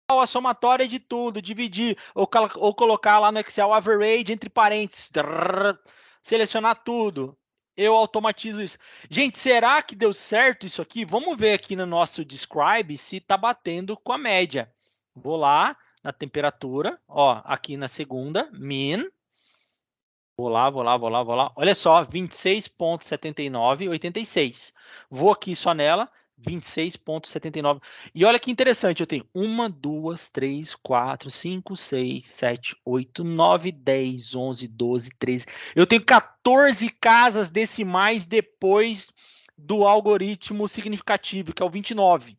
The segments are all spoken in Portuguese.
a somatória de tudo, dividir, ou colocar lá no Excel average entre parênteses, selecionar tudo. Eu automatizo isso. Gente, será que deu certo isso aqui? Vamos ver aqui no nosso describe se está batendo com a média. Vou lá na temperatura, ó, aqui na segunda, min. Vou lá. Olha só, 26,79,86. Vou aqui só nela, 26,79. E olha que interessante, eu tenho 1, 2, 3, 4, 5, 6, 7, 8, 9, 10, 11, 12, 13. Eu tenho 14 casas decimais depois do algoritmo significativo, que é o 29.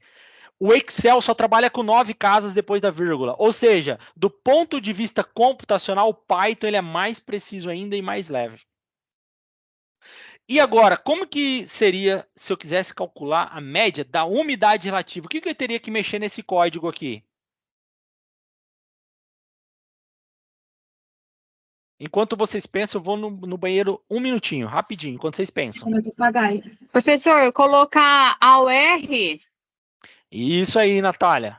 O Excel só trabalha com 9 casas depois da vírgula. Ou seja, do ponto de vista computacional, o Python ele é mais preciso ainda e mais leve. E agora, como que seria se eu quisesse calcular a média da umidade relativa? O que eu teria que mexer nesse código aqui? Enquanto vocês pensam, eu vou no banheiro um minutinho, rapidinho, enquanto vocês pensam. Professor, colocar a UR. Isso aí, Natália.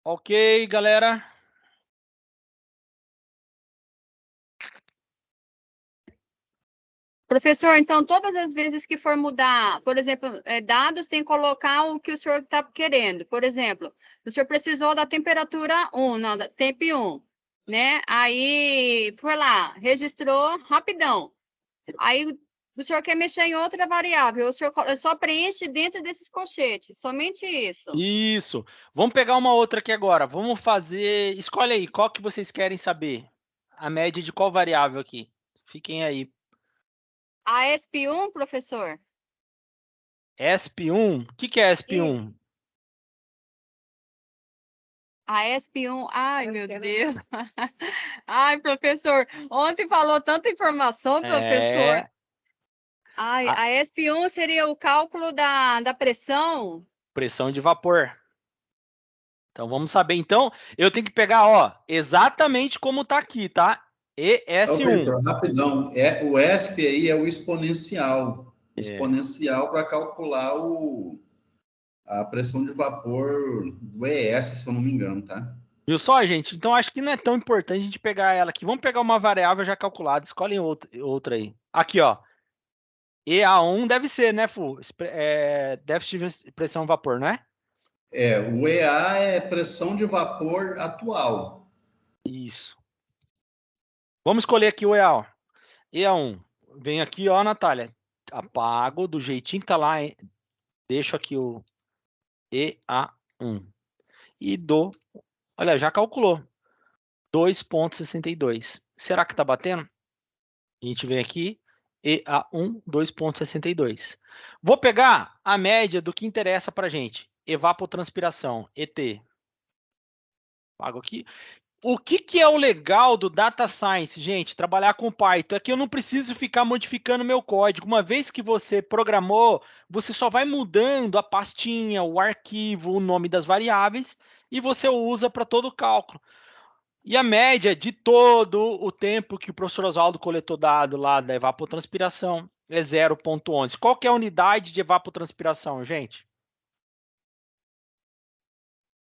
Ok, galera. Professor, então, todas as vezes que for mudar, por exemplo, dados, tem que colocar o que o senhor está querendo. Por exemplo, o senhor precisou da temperatura 1, não, da temp 1, né? Aí, foi lá, registrou rapidão. Aí, o senhor quer mexer em outra variável, o senhor só preenche dentro desses colchetes, somente isso. Isso. Vamos pegar uma outra aqui agora. Vamos fazer... Escolhe aí, qual que vocês querem saber? A média de qual variável aqui? Fiquem aí. A ESP1, professor? ESP1? O que é ESP1? A ESP1, ai, meu Deus. Ai, professor, ontem falou tanta informação, professor. É Ai, a a ESP1 seria o cálculo da pressão? pressão de vapor. Então, vamos saber. Então, eu tenho que pegar, ó, exatamente como está aqui, tá? Ô, ES1. Vitor, rapidão. O ESP aí é o exponencial. O É. exponencial para calcular a pressão de vapor do ES, se eu não me engano, tá? Viu só, gente? Então, acho que não é tão importante a gente pegar ela aqui. Vamos pegar uma variável já calculada. Escolhem outra aí. Aqui, ó. EA1 deve ser, né, Fu? Déficit de pressão vapor, não é? O EA é pressão de vapor atual. Isso. Vamos escolher aqui o EA, ó. EA1. Vem aqui, ó, Natália. Apago do jeitinho que tá lá, hein? Deixo aqui o EA1. E dou... Olha, já calculou. 2,62. Será que está batendo? A gente vem aqui, EA1, 2,62. Vou pegar a média do que interessa para a gente. Evapotranspiração, ET. Pago aqui. O que é o legal do Data Science, gente? Trabalhar com Python é que eu não preciso ficar modificando meu código. Uma vez que você programou, você só vai mudando a pastinha, o arquivo, o nome das variáveis e você usa para todo o cálculo. E a média de todo o tempo que o professor Oswaldo coletou dado lá da evapotranspiração é 0,11. Qual que é a unidade de evapotranspiração, gente?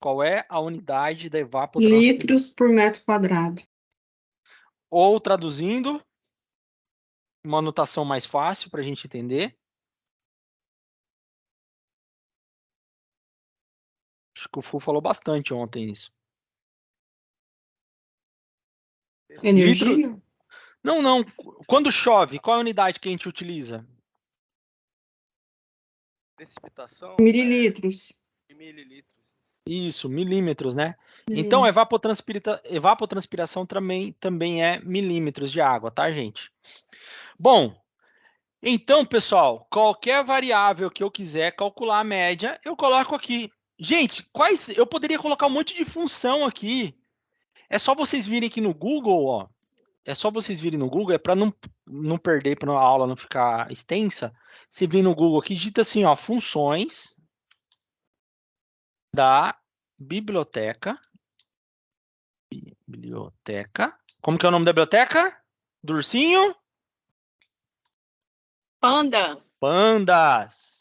Qual é a unidade da evapotranspiração? Litros por metro quadrado. Ou traduzindo, uma anotação mais fácil para a gente entender. Acho que o Fu falou bastante ontem isso. Energia? Não. Quando chove, qual é a unidade que a gente utiliza? Precipitação Mililitros. de mililitros. Isso, milímetros, né? Então, evapotranspiração também é milímetros de água, tá, gente? Bom, então, pessoal, qualquer variável que eu quiser calcular a média, eu coloco aqui. Gente, eu poderia colocar um monte de função aqui. É só vocês virem aqui no Google, ó. É só vocês virem no Google, é para não perder, para a aula não ficar extensa. Você vem no Google aqui, digita assim, ó, funções da biblioteca. Como que é o nome da biblioteca? Do ursinho? Panda. Pandas.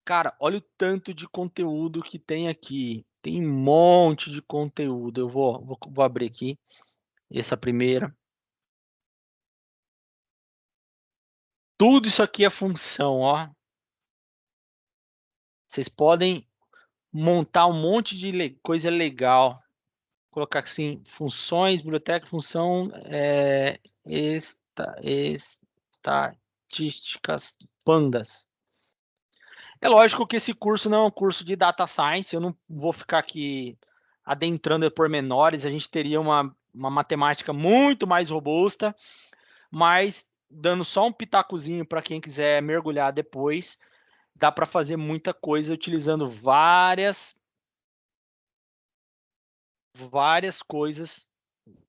Cara, olha o tanto de conteúdo que tem aqui. Tem um monte de conteúdo. Eu vou abrir aqui essa primeira. Tudo isso aqui é função, ó. Vocês podem montar um monte de coisa legal. Colocar assim, funções, biblioteca, função, estatísticas, pandas. É lógico que esse curso não é um curso de data science, eu não vou ficar aqui adentrando em pormenores, a gente teria uma matemática muito mais robusta, mas dando só um pitacozinho para quem quiser mergulhar depois, dá para fazer muita coisa utilizando várias coisas.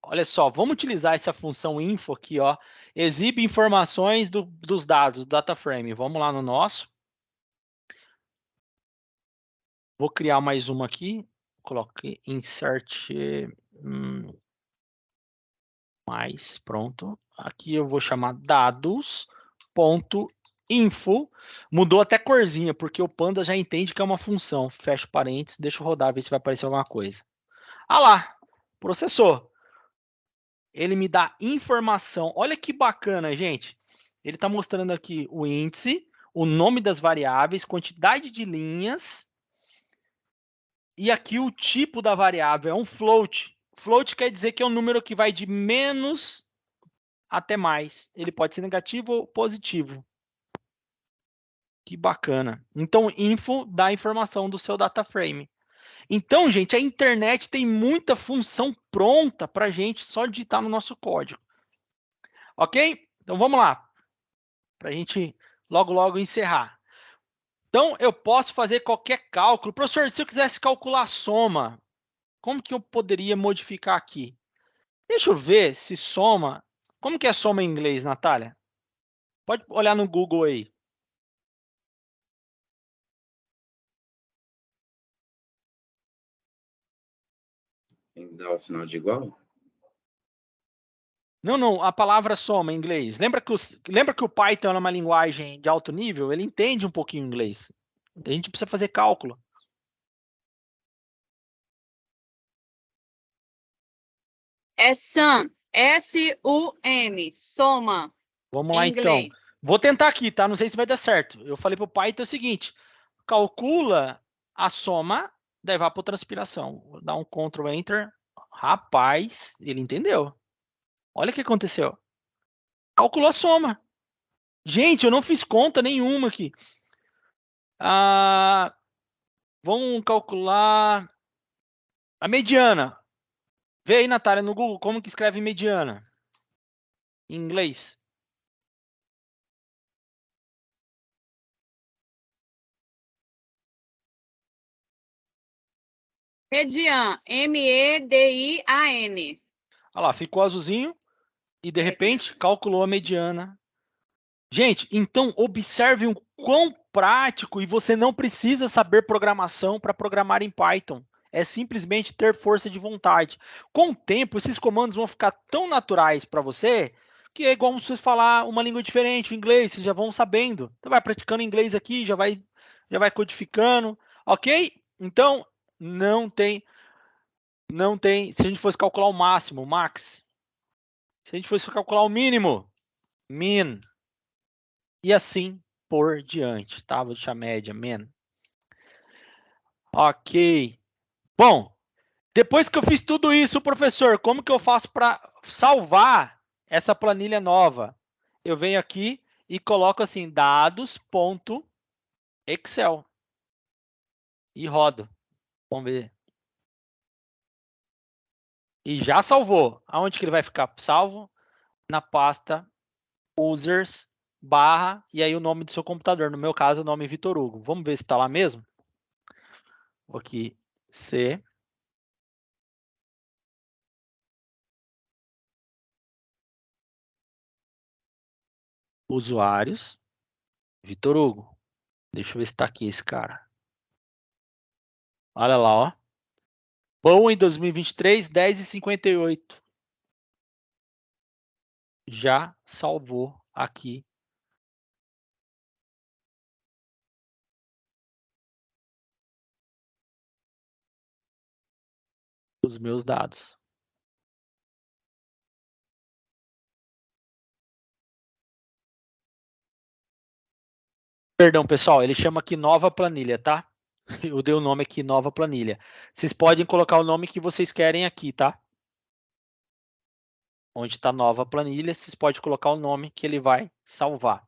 Olha só, vamos utilizar essa função info aqui, ó, exibe informações dos dados, do data frame. Vamos lá no nosso. Vou criar mais uma aqui. Coloquei insert mais, pronto. Aqui eu vou chamar dados.info. Mudou até corzinha, porque o Panda já entende que é uma função. Fecho parênteses, deixa eu rodar, ver se vai aparecer alguma coisa. Ah lá, processou. Ele me dá informação. Olha que bacana, gente. Ele está mostrando aqui o índice, o nome das variáveis, quantidade de linhas. E aqui o tipo da variável é um float. Float quer dizer que é um número que vai de menos até mais. Ele pode ser negativo ou positivo. Que bacana. Então, info dá a informação do seu data frame. Então, gente, a internet tem muita função pronta para a gente só digitar no nosso código. Ok? Então, vamos lá. Para a gente logo encerrar. Então, eu posso fazer qualquer cálculo. Professor, se eu quisesse calcular a soma, como que eu poderia modificar aqui? Deixa eu ver se soma. Como que é soma em inglês, Natália? Pode olhar no Google aí. Tem que dar o sinal de igual? Não, a palavra soma em inglês. Lembra que o Python é uma linguagem de alto nível? Ele entende um pouquinho inglês. A gente precisa fazer cálculo. É sum. S-U-M. Soma. Vamos lá, Em então. inglês. Vou tentar aqui, tá? Não sei se vai dar certo. Eu falei para o Python o seguinte. Calcula a soma da evapotranspiração. Vou dar um Ctrl Enter. Rapaz, ele entendeu. Olha o que aconteceu. Calculou a soma. Gente, eu não fiz conta nenhuma aqui. Vamos calcular a mediana. Vê aí, Natália, no Google, como que escreve mediana? Em inglês. Median. M-E-D-I-A-N. Olha lá, ficou azulzinho e, de repente, calculou a mediana. Gente, então, observe o quão prático e você não precisa saber programação para programar em Python. É simplesmente ter força de vontade. Com o tempo, esses comandos vão ficar tão naturais para você que é igual você falar uma língua diferente, o inglês, vocês já vão sabendo. Então vai praticando inglês aqui, já vai codificando, ok? Então, não tem, se a gente fosse calcular o máximo, max. Se a gente fosse calcular o mínimo, min. E assim por diante, tá? Vou deixar média, min. Ok. Bom, depois que eu fiz tudo isso, professor, como que eu faço para salvar essa planilha nova? Eu venho aqui e coloco assim, dados.excel e rodo. Vamos ver. E já salvou. Aonde que ele vai ficar salvo? Na pasta users barra e aí o nome do seu computador. No meu caso, o nome é Vitor Hugo. Vamos ver se está lá mesmo? Vou aqui, C. Usuários, Vitor Hugo. Deixa eu ver se está aqui esse cara. Olha lá, ó. Bom em 2023, 10h58. Já salvou aqui os meus dados. Perdão, pessoal, ele chama aqui nova planilha, tá? Eu dei o nome aqui, nova planilha. Vocês podem colocar o nome que vocês querem aqui, tá? Onde está nova planilha, vocês podem colocar o nome que ele vai salvar.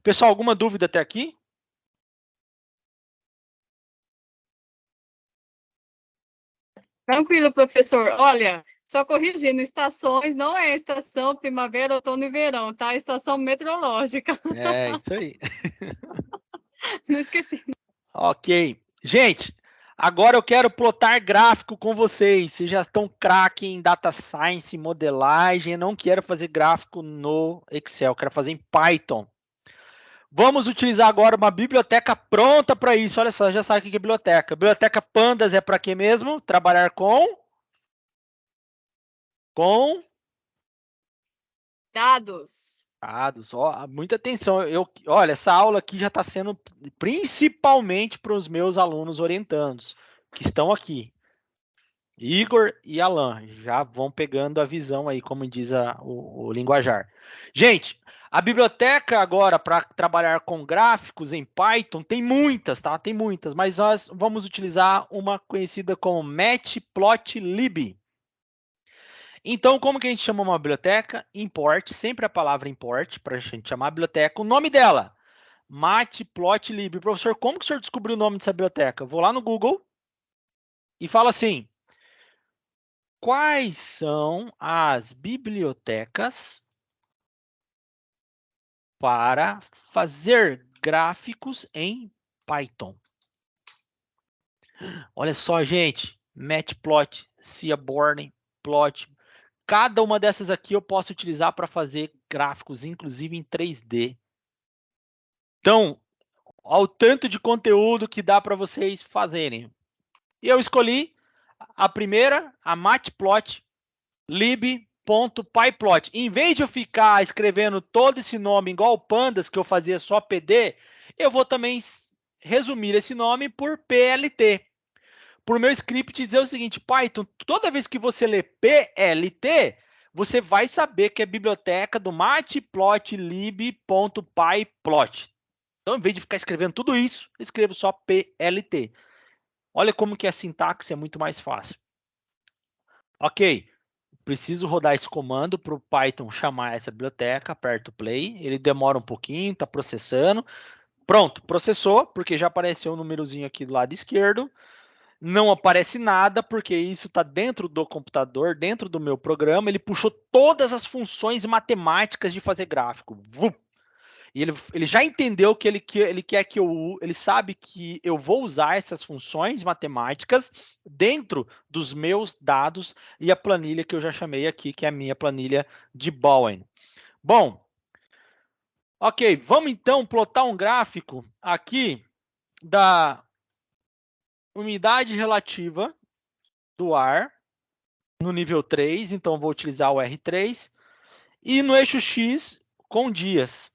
Pessoal, alguma dúvida até aqui? Tranquilo, professor. Olha, só corrigindo, estações não é estação primavera, outono e verão, tá? Estação meteorológica. É, isso aí. Não esqueci. Ok. Gente, agora eu quero plotar gráfico com vocês. Vocês já estão craque em data science, modelagem. Eu não quero fazer gráfico no Excel, eu quero fazer em Python. Vamos utilizar agora uma biblioteca pronta para isso. Olha só, já sabe o que é biblioteca. Biblioteca Pandas é para quê mesmo? Trabalhar com Dados. dados. Ó, muita atenção. Olha, essa aula aqui já está sendo principalmente para os meus alunos orientandos que estão aqui. Igor e Alan já vão pegando a visão aí, como diz o linguajar. Gente, a biblioteca agora para trabalhar com gráficos em Python tem muitas, tá? Tem muitas, mas nós vamos utilizar uma conhecida como Matplotlib. Então, como que a gente chama uma biblioteca? Import, sempre a palavra import, para a gente chamar a biblioteca. O nome dela, Matplotlib. Professor, como que o senhor descobriu o nome dessa biblioteca? Vou lá no Google e falo assim: quais são as bibliotecas para fazer gráficos em Python? Olha só, gente. Matplot, Seaborn, Plot. Cada uma dessas aqui eu posso utilizar para fazer gráficos, inclusive em 3D. Então, ao tanto de conteúdo que dá para vocês fazerem. E eu escolhi a primeira, a Matplotlib. .pyplot. Em vez de eu ficar escrevendo todo esse nome igual o Pandas, que eu fazia só PD, eu vou também resumir esse nome por PLT. Por meu script dizer o seguinte: Python, toda vez que você lê PLT, você vai saber que é a biblioteca do matplotlib.pyplot. Então, em vez de ficar escrevendo tudo isso, eu escrevo só PLT. Olha como que a sintaxe é muito mais fácil. Ok. Preciso rodar esse comando para o Python chamar essa biblioteca, aperto o play, ele demora um pouquinho, está processando. Pronto, processou, porque já apareceu um númerozinho aqui do lado esquerdo. Não aparece nada, porque isso está dentro do computador, dentro do meu programa. Ele puxou todas as funções matemáticas de fazer gráfico. E ele já entendeu que ele quer que ele sabe que eu vou usar essas funções matemáticas dentro dos meus dados e a planilha que eu já chamei aqui, que é a minha planilha de Bowen. Bom, ok, vamos então plotar um gráfico aqui da umidade relativa do ar no nível 3, então vou utilizar o R3, e no eixo X com dias.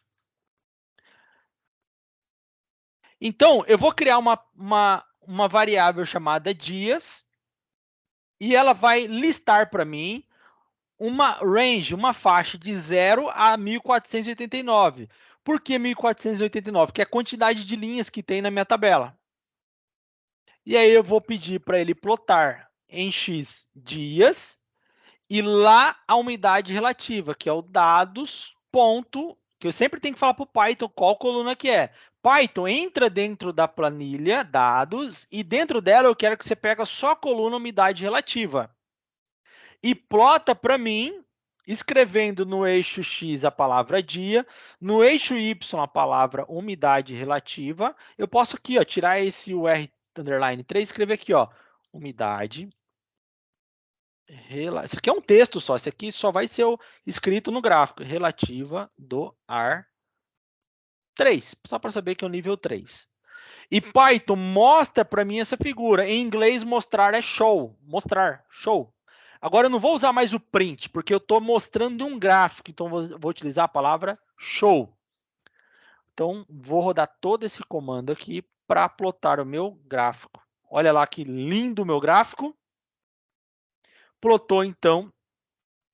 Então, eu vou criar uma variável chamada dias e ela vai listar para mim uma range, uma faixa de 0 a 1489. Por que 1489? Que é a quantidade de linhas que tem na minha tabela. E aí eu vou pedir para ele plotar em X dias e lá a umidade relativa, que é o dados, ponto, que eu sempre tenho que falar para o Python qual coluna que é. Python, entra dentro da planilha, dados, e dentro dela eu quero que você pegue só a coluna umidade relativa. E plota para mim, escrevendo no eixo X a palavra dia, no eixo Y a palavra umidade relativa. Eu posso aqui, ó, tirar esse UR underline 3 e escrever aqui, ó, umidade. Isso aqui é um texto só, esse aqui só vai ser escrito no gráfico, relativa do ar 3, só para saber que é o nível 3. E Python mostra para mim essa figura. Em inglês, mostrar é show. Mostrar, show. Agora, eu não vou usar mais o print, porque eu estou mostrando um gráfico. Então, vou utilizar a palavra show. Então, vou rodar todo esse comando aqui para plotar o meu gráfico. Olha lá que lindo o meu gráfico. Plotou, então,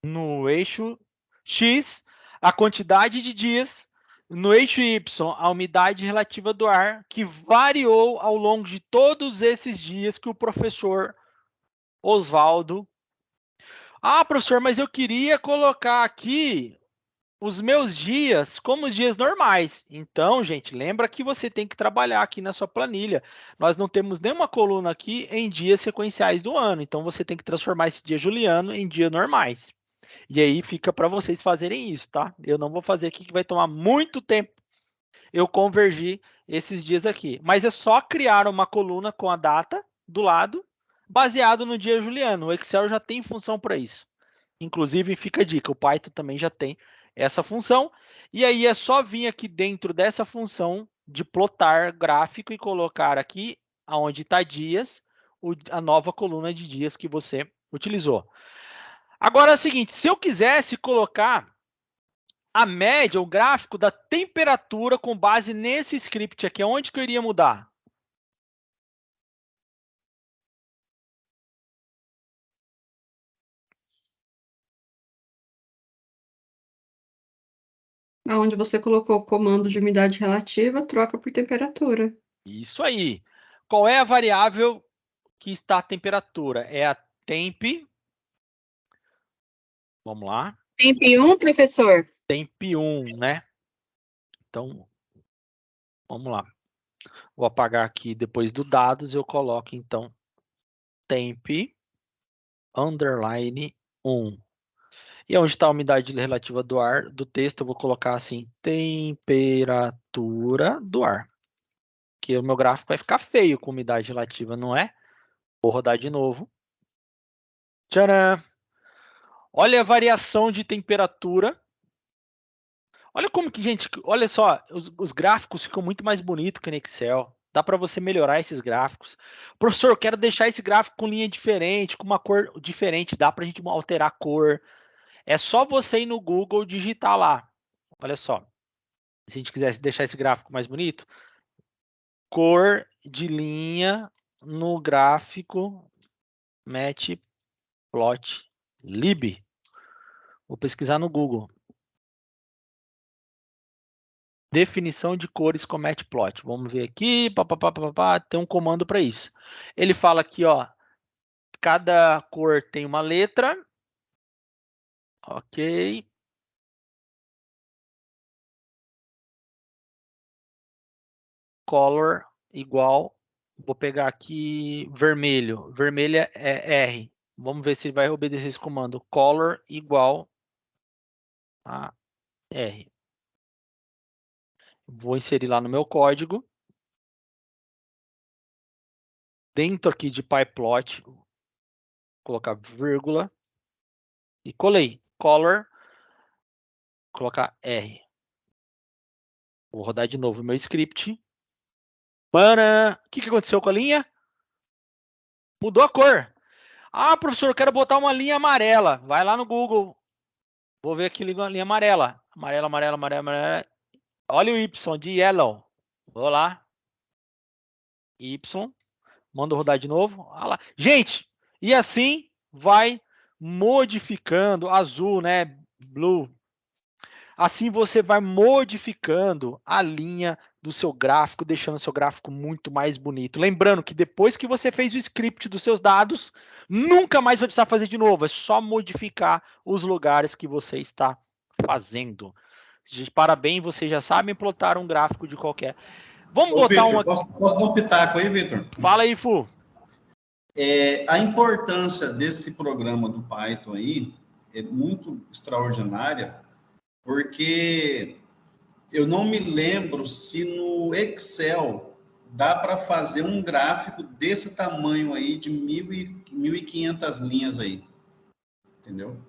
no eixo X, a quantidade de dias. No eixo Y, a umidade relativa do ar, que variou ao longo de todos esses dias que o professor Oswaldo... Ah, professor, mas eu queria colocar aqui os meus dias como os dias normais. Então, gente, lembra que você tem que trabalhar aqui na sua planilha. Nós não temos nenhuma coluna aqui em dias sequenciais do ano. Então, você tem que transformar esse dia juliano em dias normais. E aí fica para vocês fazerem isso, tá? Eu não vou fazer aqui que vai tomar muito tempo eu convergir esses dias aqui. Mas é só criar uma coluna com a data do lado, baseado no dia juliano. O Excel já tem função para isso. Inclusive, fica a dica, o Python também já tem essa função. E aí é só vir aqui dentro dessa função de plotar gráfico e colocar aqui, onde está dias, a nova coluna de dias que você utilizou. Agora é o seguinte, se eu quisesse colocar a média, o gráfico da temperatura com base nesse script aqui, onde que eu iria mudar? Onde você colocou o comando de umidade relativa, troca por temperatura. Isso aí. Qual é a variável que está a temperatura? É a temp. Vamos lá. Temp 1, professor? Temp1, né? Então, vamos lá. Vou apagar aqui depois do dados, eu coloco então temp underline 1. E onde está a umidade relativa do ar, do texto, eu vou colocar assim, temperatura do ar. Que o meu gráfico vai ficar feio com umidade relativa, não é? Vou rodar de novo. Tcharam! Olha a variação de temperatura. Olha como que, gente, olha só, os gráficos ficam muito mais bonitos que no Excel. Dá para você melhorar esses gráficos. Professor, eu quero deixar esse gráfico com linha diferente, com uma cor diferente. Dá para a gente alterar a cor. É só você ir no Google digitar lá. Olha só. Se a gente quisesse deixar esse gráfico mais bonito, cor de linha no gráfico Matplotlib. Vou pesquisar no Google. Definição de cores com Matplot. Vamos ver aqui. Tem um comando para isso. Ele fala aqui, ó. Cada cor tem uma letra. Ok. Color igual. Vou pegar aqui vermelho. Vermelho é R. Vamos ver se ele vai obedecer esse comando. Color igual a R. Vou inserir lá no meu código. Dentro aqui de pyplot, colocar vírgula e colei. Color, colocar R. Vou rodar de novo o meu script. Para! O que aconteceu com a linha? Mudou a cor. Ah, professor, eu quero botar uma linha amarela. Vai lá no Google. Vou ver aqui a linha amarela. Amarela, amarela, amarela, amarela. Olha o Y de yellow. Vou lá. Y. Mando rodar de novo. Olha lá. Gente, e assim vai modificando. Azul, né? Blue. Assim você vai modificando a linha do seu gráfico, deixando o seu gráfico muito mais bonito. Lembrando que depois que você fez o script dos seus dados, nunca mais vai precisar fazer de novo, é só modificar os lugares que você está fazendo. Parabéns, vocês já sabem plotar um gráfico de qualquer. Vamos Ô, botar Vitor, uma. posso dar um pitaco aí, Vitor? Fala aí, Fu. A importância desse programa do Python aí é muito extraordinária, porque eu não me lembro se no Excel dá para fazer um gráfico desse tamanho aí, de 1.500 linhas aí, entendeu?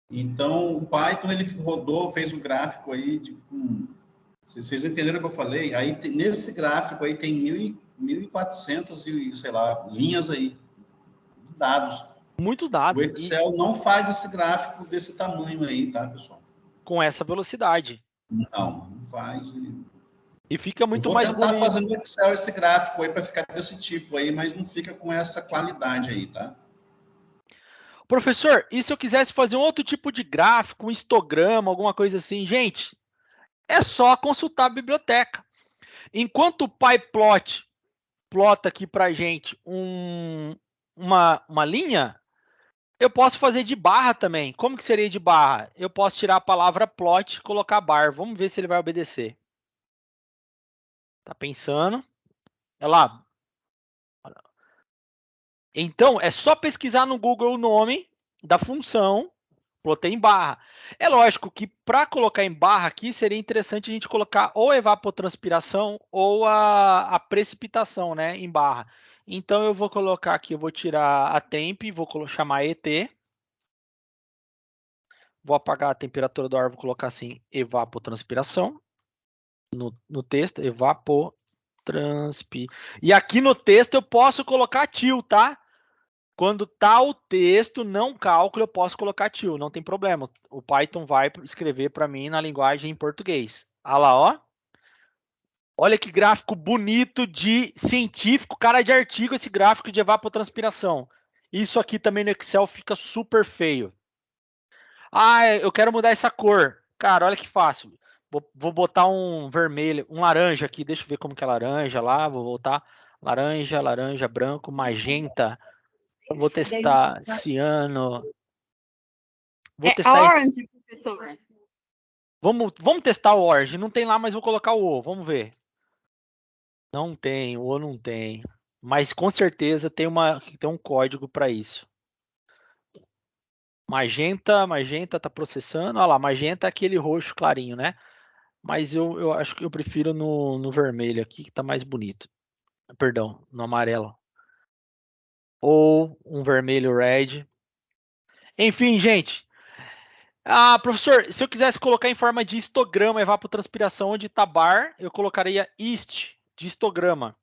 Então, o Python, ele rodou, fez um gráfico aí, vocês entenderam o que eu falei? Aí, nesse gráfico aí, tem 1.400 e, sei lá, linhas aí, de dados. Muitos dados. O Excel não faz esse gráfico desse tamanho aí, tá, pessoal? Com essa velocidade. Não faz. E fica muito mais bonito. Eu vou tentar fazer no Excel esse gráfico aí para ficar desse tipo aí, mas não fica com essa qualidade aí, tá? Professor, e se eu quisesse fazer um outro tipo de gráfico, um histograma, alguma coisa assim? Gente, é só consultar a biblioteca. Enquanto o PyPlot plota aqui para gente uma linha, eu posso fazer de barra também. Como que seria de barra? Eu posso tirar a palavra plot e colocar bar. Vamos ver se ele vai obedecer. Tá pensando? Olha lá. Então, é só pesquisar no Google o nome da função, plotei em barra. É lógico que para colocar em barra aqui, seria interessante a gente colocar ou evapotranspiração ou a precipitação, né, em barra. Então, eu vou colocar aqui, eu vou tirar a temp, vou chamar ET. Vou apagar a temperatura do ar, vou colocar assim, evapotranspiração. No texto, evapotranspiração. E aqui no texto eu posso colocar til, tá? Quando tá o texto, não cálculo, eu posso colocar til, não tem problema. O Python vai escrever para mim na linguagem em português. Olha lá, ó. Olha que gráfico bonito de científico, cara de artigo, esse gráfico de evapotranspiração. Isso aqui também no Excel fica super feio. Ah, eu quero mudar essa cor. Cara, olha que fácil. Vou botar um vermelho, um laranja aqui. Deixa eu ver como que é laranja lá. Vou botar laranja, laranja, branco, magenta. Vou testar ciano. Vou testar. Orange, professor. Vamos testar o orange. Não tem lá, mas vou colocar o O. Vamos ver. Não tem, o O não tem. Mas com certeza tem um código para isso. Magenta tá processando. Olha lá, magenta é aquele roxo clarinho, né? Mas eu acho que eu prefiro no vermelho aqui, que tá mais bonito. Perdão, no amarelo. Ou um vermelho red. Enfim, gente. Professor, se eu quisesse colocar em forma de histograma evapotranspiração onde está bar, eu colocaria hist de histograma.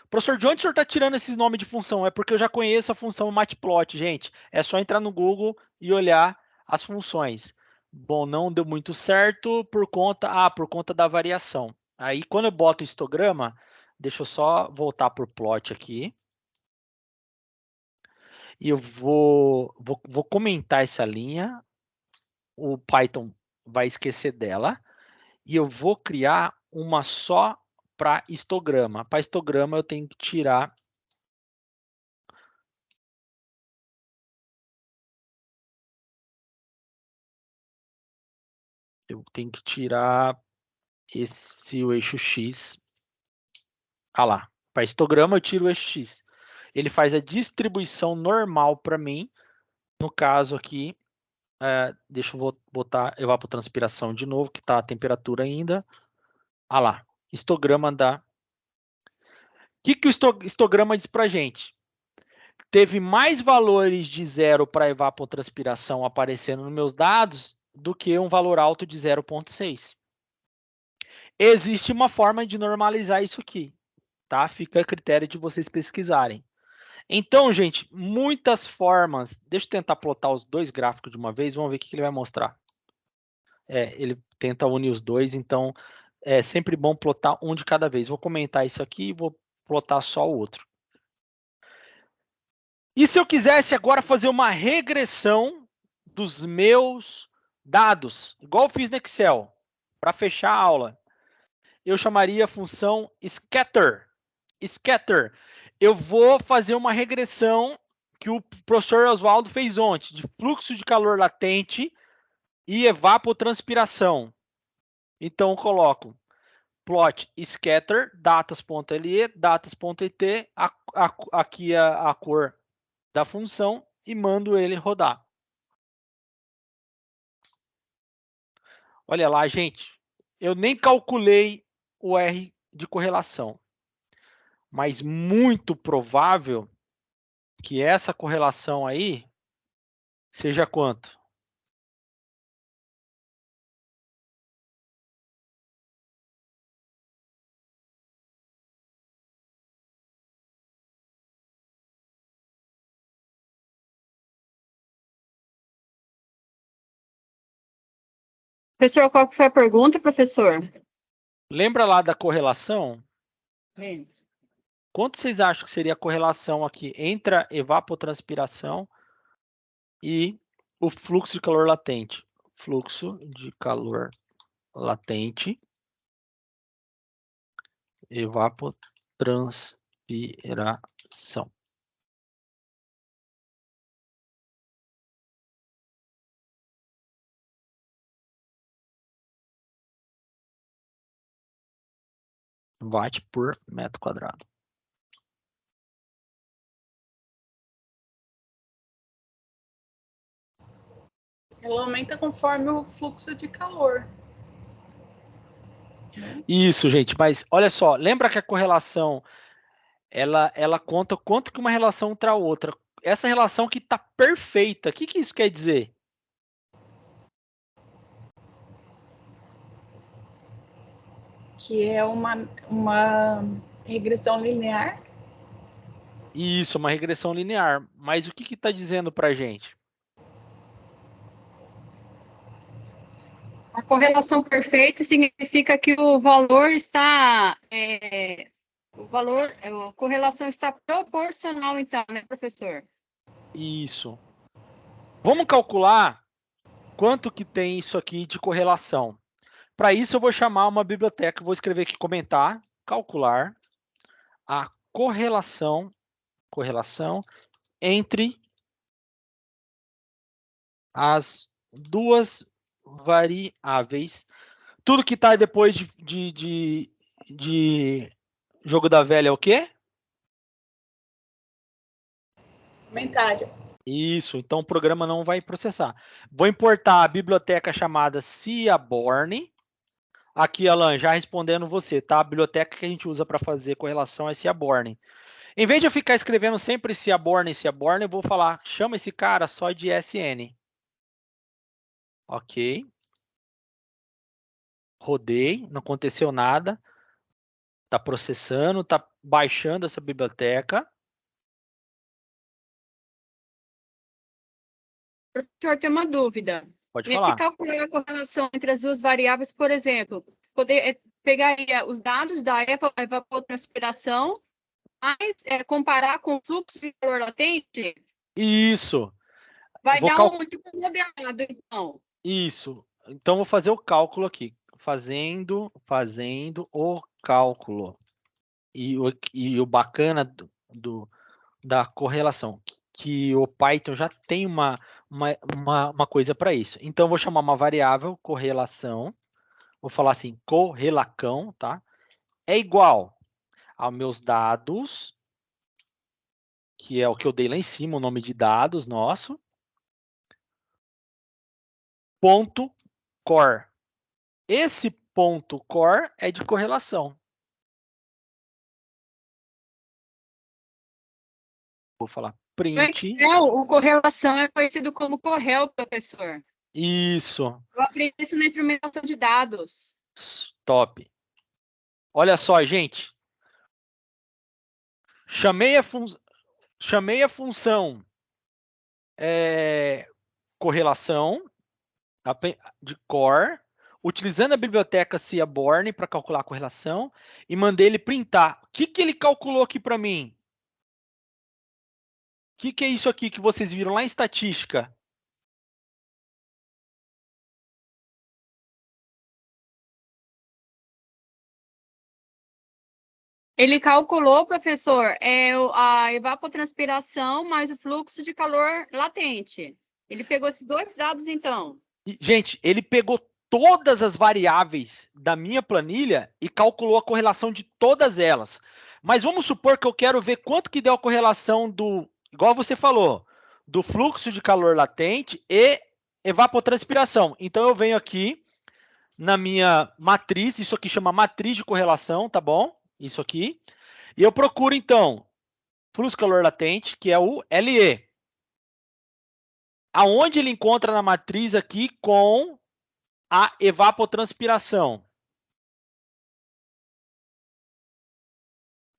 Professor, de onde o senhor está tirando esses nomes de função? É porque eu já conheço a função matplot, gente. É só entrar no Google e olhar as funções. Bom, não deu muito certo por conta da variação. Aí, quando eu boto histograma, deixa eu só voltar por plot aqui. E eu vou comentar essa linha. O Python vai esquecer dela. E eu vou criar uma só para histograma. Para histograma, eu tenho que tirar o eixo X. Ah lá, para histograma eu tiro o eixo X. Ele faz a distribuição normal para mim. No caso aqui, deixa eu botar evapotranspiração de novo, que está a temperatura ainda. Ah lá, histograma da... O que o histograma diz para a gente? Teve mais valores de 0 para evapotranspiração aparecendo nos meus dados do que um valor alto de 0,6. Existe uma forma de normalizar isso aqui, tá? Fica a critério de vocês pesquisarem. Então, gente, muitas formas. Deixa eu tentar plotar os dois gráficos de uma vez, vamos ver o que ele vai mostrar. Ele tenta unir os dois, então é sempre bom plotar um de cada vez. Vou comentar isso aqui e vou plotar só o outro. E se eu quisesse agora fazer uma regressão dos meus dados, igual eu fiz no Excel, para fechar a aula? eu chamaria a função scatter. Scatter. Eu vou fazer uma regressão que o professor Oswaldo fez ontem, de fluxo de calor latente e evapotranspiração. Então, eu coloco plot scatter, datas.le, datas.et, aqui a cor da função e mando ele rodar. Olha lá, gente, eu nem calculei o R de correlação, mas muito provável que essa correlação aí seja quanto? Professor, qual que foi a pergunta, professor? Lembra lá da correlação? Sim. Quanto vocês acham que seria a correlação aqui entre a evapotranspiração e o fluxo de calor latente? Fluxo de calor latente, evapotranspiração. Watt por metro quadrado. Ela aumenta conforme o fluxo de calor. Isso, gente, mas olha só, lembra que a correlação ela conta quanto que uma relação tra outra. Essa relação que está perfeita, o que isso quer dizer? Que é uma regressão linear. Isso, uma regressão linear. Mas o que está dizendo para a gente? A correlação perfeita significa que o valor está... a correlação está proporcional, então, né, professor? Isso. Vamos calcular quanto que tem isso aqui de correlação. Para isso, eu vou chamar uma biblioteca, vou escrever aqui, comentar, calcular a correlação entre as duas variáveis. Tudo que está depois de jogo da velha é o quê? Comentário. Isso, então o programa não vai processar. Vou importar a biblioteca chamada Seaborn. Aqui, Alan, já respondendo você, tá? A biblioteca que a gente usa para fazer correlação é Seaborn. Em vez de eu ficar escrevendo sempre Seaborn, eu vou falar, chama esse cara só de SN. Ok. Rodei, não aconteceu nada. Está processando, está baixando essa biblioteca. Professor, tem uma dúvida. Pode E se falar. calcular a correlação entre as duas variáveis, por exemplo, pegaria os dados da evapotranspiração, mas comparar com o fluxo de calor latente, Isso. vai Vou dar um tipo modelado, então. Isso. Então, vou fazer o cálculo aqui. Fazendo o cálculo. E o bacana da correlação, que o Python já tem uma coisa para isso. Então, eu vou chamar uma variável, correlação. Vou falar assim, correlacão, tá? É igual aos meus dados, que é o que eu dei lá em cima, o nome de dados nosso, ponto core. Esse ponto core é de correlação. Vou falar No print. Excel, o correlação é conhecido como correl, professor. Isso. Eu aprendi isso na instrumentação de dados. Top. Olha só, gente. Chamei a função correlação de core, utilizando a biblioteca Seaborn para calcular a correlação e mandei ele printar. O que ele calculou aqui para mim? O que é isso aqui que vocês viram lá em estatística? Ele calculou, professor, a evapotranspiração mais o fluxo de calor latente. Ele pegou esses dois dados, então. Gente, ele pegou todas as variáveis da minha planilha e calculou a correlação de todas elas. Mas vamos supor que eu quero ver quanto que deu a correlação do, igual você falou, do fluxo de calor latente e evapotranspiração. Então eu venho aqui na minha matriz, isso aqui chama matriz de correlação, tá bom? Isso aqui. E eu procuro então fluxo de calor latente, que é o LE. Aonde ele encontra na matriz aqui com a evapotranspiração.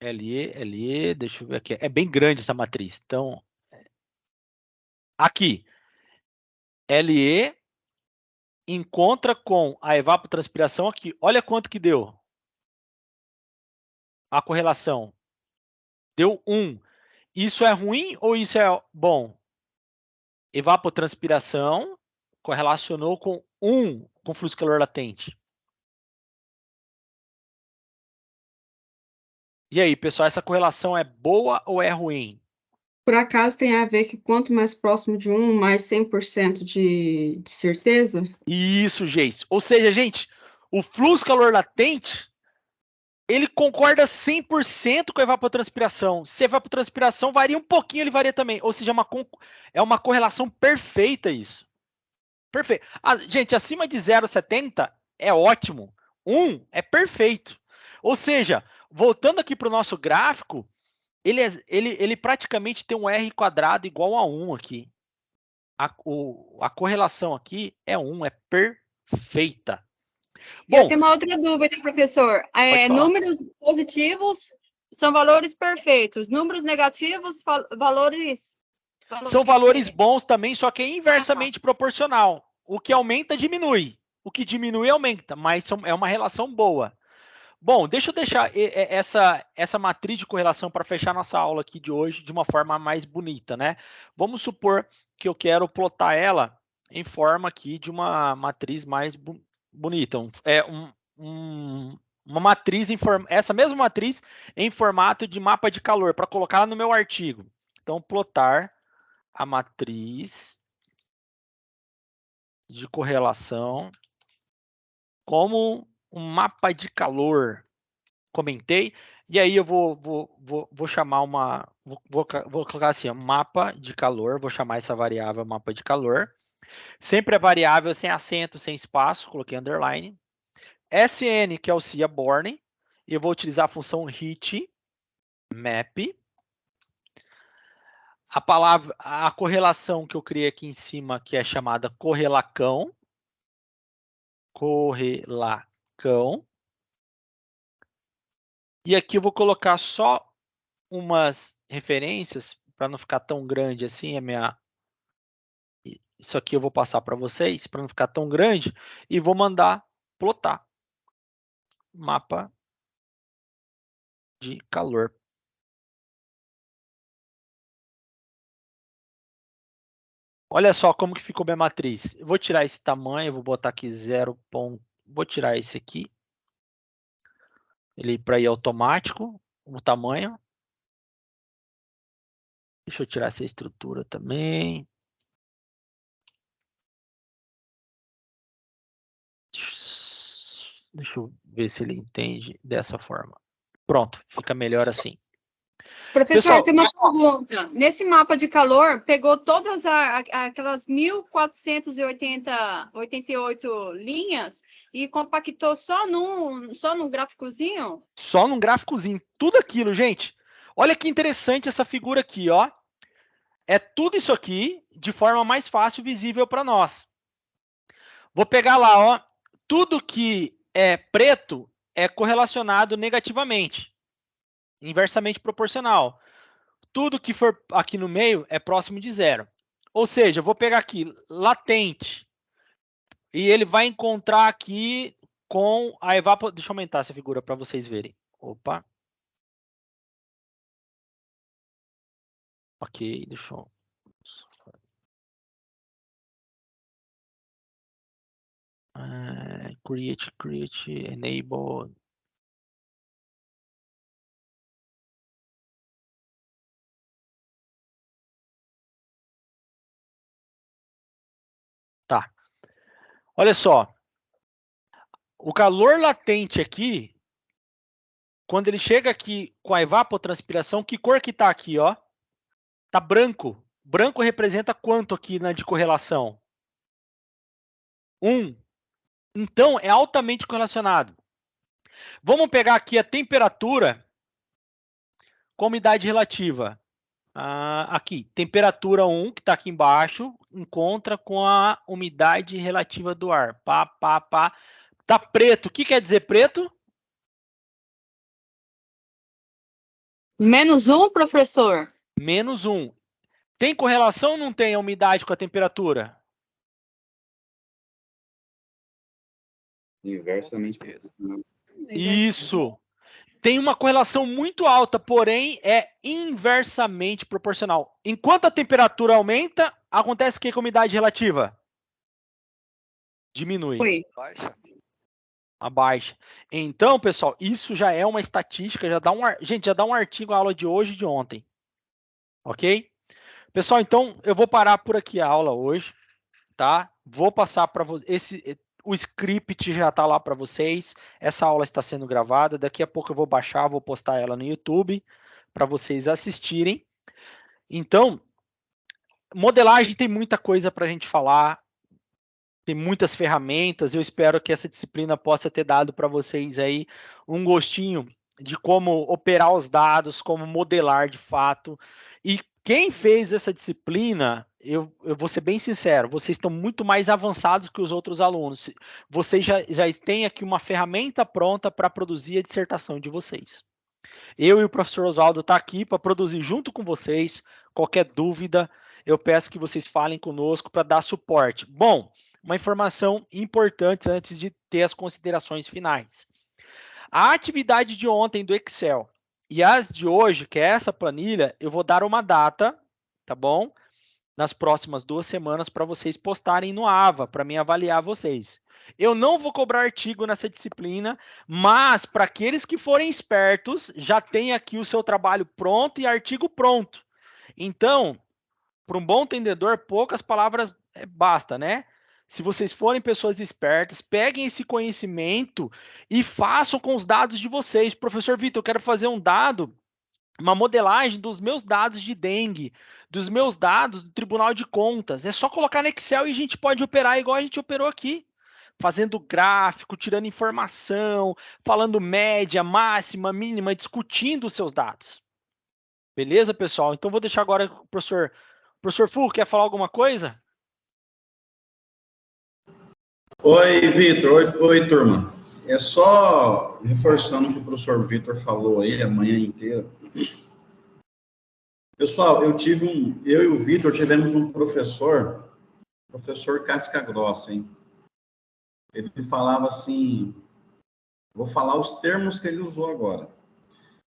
LE, deixa eu ver aqui. É bem grande essa matriz. Então, aqui, LE encontra com a evapotranspiração aqui. Olha quanto que deu a correlação. Deu 1. Isso é ruim ou isso é bom? Evapotranspiração correlacionou com 1 com fluxo de calor latente. E aí, pessoal, essa correlação é boa ou é ruim? Por acaso tem a ver que quanto mais próximo de 1, mais 100% de certeza? Isso, Geis. Ou seja, gente, o fluxo de calor latente, ele concorda 100% com a evapotranspiração. Se a evapotranspiração varia um pouquinho, ele varia também. Ou seja, é uma correlação perfeita isso. Perfeito. Gente, acima de 0,70 é ótimo. 1 é perfeito. Ou seja, voltando aqui para o nosso gráfico, ele praticamente tem um R quadrado igual a 1 aqui. A correlação aqui é 1, é perfeita. E eu Bom, tenho uma outra dúvida, professor. pode falar. Números positivos são valores perfeitos. Números negativos, valores... São valores bons também, só que é inversamente proporcional. O que aumenta, diminui. O que diminui, aumenta. Mas é uma relação boa. Bom, deixa eu deixar essa matriz de correlação para fechar nossa aula aqui de hoje de uma forma mais bonita, né? Vamos supor que eu quero plotar ela em forma aqui de uma matriz mais bonita. Uma matriz, essa mesma matriz em formato de mapa de calor, para colocar no meu artigo. Então, plotar a matriz de correlação como um mapa de calor. Comentei. E aí eu vou chamar uma... Vou colocar assim, mapa de calor. Vou chamar essa variável mapa de calor. Sempre é variável sem acento, sem espaço. Coloquei underline. SN, que auxilia Born. E eu vou utilizar a função heat map. A correlação que eu criei aqui em cima, que é chamada correlacão. Correlacão. E aqui eu vou colocar só umas referências, para não ficar tão grande assim, isso aqui eu vou passar para vocês, para não ficar tão grande, e vou mandar plotar. Mapa de calor. Olha só como que ficou minha matriz. Eu vou tirar esse tamanho, vou botar aqui 0. Vou tirar esse aqui. Ele para ir automático, o tamanho. Deixa eu tirar essa estrutura também. Deixa eu ver se ele entende dessa forma. Pronto, fica melhor assim. Professor, Pessoal, tem uma pergunta. Nesse mapa de calor, pegou todas aquelas 1.488 linhas e compactou só num gráficozinho? Só num gráficozinho. Tudo aquilo, gente. Olha que interessante essa figura aqui, ó. É tudo isso aqui de forma mais fácil e visível para nós. Vou pegar lá, ó. Tudo que é preto é correlacionado negativamente. Inversamente proporcional. Tudo que for aqui no meio é próximo de 0. Ou seja, eu vou pegar aqui latente. E ele vai encontrar aqui com a evapotranspiração. Deixa eu aumentar essa figura para vocês verem. Opa. Ok, deixa eu... create, enable. Olha só. O calor latente aqui, quando ele chega aqui com a evapotranspiração, que cor que tá aqui, ó? Tá branco. Branco representa quanto aqui na de correlação? 1. Então, é altamente correlacionado. Vamos pegar aqui a temperatura com umidade relativa. Aqui, temperatura 1, que está aqui embaixo, encontra com a umidade relativa do ar. Pá, pá, pá. Tá preto. O que quer dizer preto? -1, professor? -1. Tem correlação ou não tem a umidade com a temperatura? Inversamente Com certeza. proporcional. Isso. Tem uma correlação muito alta, porém é inversamente proporcional. Enquanto a temperatura aumenta, acontece o que com a umidade relativa? Diminui. Oi. Baixa. Abaixa. Então, pessoal, isso já é uma estatística, gente, já dá um artigo a aula de hoje e de ontem. Ok? Pessoal, então eu vou parar por aqui a aula hoje, tá? Vou passar para vocês. O script já está lá para vocês. Essa aula está sendo gravada. Daqui a pouco eu vou baixar, vou postar ela no YouTube para vocês assistirem. Então, modelagem tem muita coisa para a gente falar. Tem muitas ferramentas. Eu espero que essa disciplina possa ter dado para vocês aí um gostinho de como operar os dados, como modelar de fato. E quem fez essa disciplina, eu vou ser bem sincero, vocês estão muito mais avançados que os outros alunos. Vocês já têm aqui uma ferramenta pronta para produzir a dissertação de vocês. Eu e o professor Oswaldo estão aqui para produzir junto com vocês. Qualquer dúvida, eu peço que vocês falem conosco para dar suporte. Bom, uma informação importante antes de ter as considerações finais. A atividade de ontem do Excel e as de hoje, que é essa planilha, eu vou dar uma data, tá bom? Nas próximas 2 semanas para vocês postarem no AVA, para mim avaliar vocês. Eu não vou cobrar artigo nessa disciplina, mas para aqueles que forem espertos, já tem aqui o seu trabalho pronto e artigo pronto. Então, para um bom entendedor, poucas palavras basta, né? Se vocês forem pessoas espertas, peguem esse conhecimento e façam com os dados de vocês. Professor Vitor, eu quero fazer um dado, uma modelagem dos meus dados de dengue, dos meus dados do Tribunal de Contas. É só colocar no Excel e a gente pode operar igual a gente operou aqui. Fazendo gráfico, tirando informação, falando média, máxima, mínima, discutindo os seus dados. Beleza, pessoal? Então vou deixar agora o professor... Professor Fu, quer falar alguma coisa? Oi, Vitor. Oi, turma. É só reforçando o que o professor Vitor falou aí a manhã inteira. Pessoal, eu e o Vitor tivemos um professor casca grossa, hein? Ele falava assim, vou falar os termos que ele usou agora.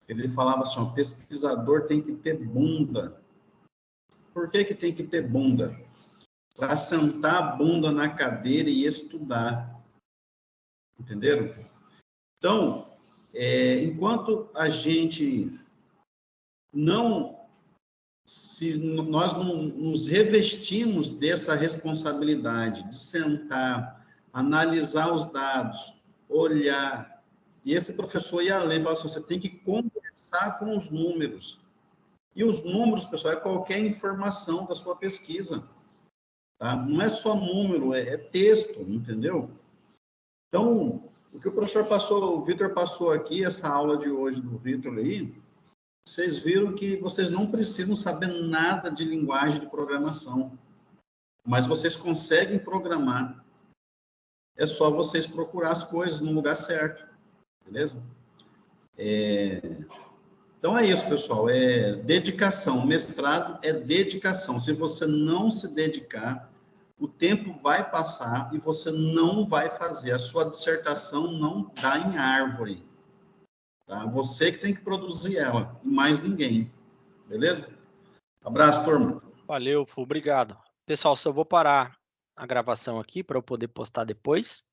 Ele falava assim, o pesquisador tem que ter bunda. Por que tem que ter bunda? Para sentar a bunda na cadeira e estudar. Entenderam? Então, enquanto a gente se nós não nos revestimos dessa responsabilidade de sentar, analisar os dados, olhar, e esse professor ia além, falava assim, você tem que conversar com os números. E os números, pessoal, é qualquer informação da sua pesquisa. Tá? Não é só número, é texto, entendeu? Então, o que o Vitor passou aqui, essa aula de hoje do Vitor aí, vocês viram que vocês não precisam saber nada de linguagem de programação, mas vocês conseguem programar. É só vocês procurar as coisas no lugar certo, beleza? Então é isso, pessoal, é dedicação. Mestrado é dedicação. Se você não se dedicar, o tempo vai passar e você não vai fazer. A sua dissertação não dá em árvore. Tá? Você que tem que produzir ela, e mais ninguém. Beleza? Abraço, turma. Valeu, Fu, obrigado. Pessoal, só vou parar a gravação aqui para eu poder postar depois.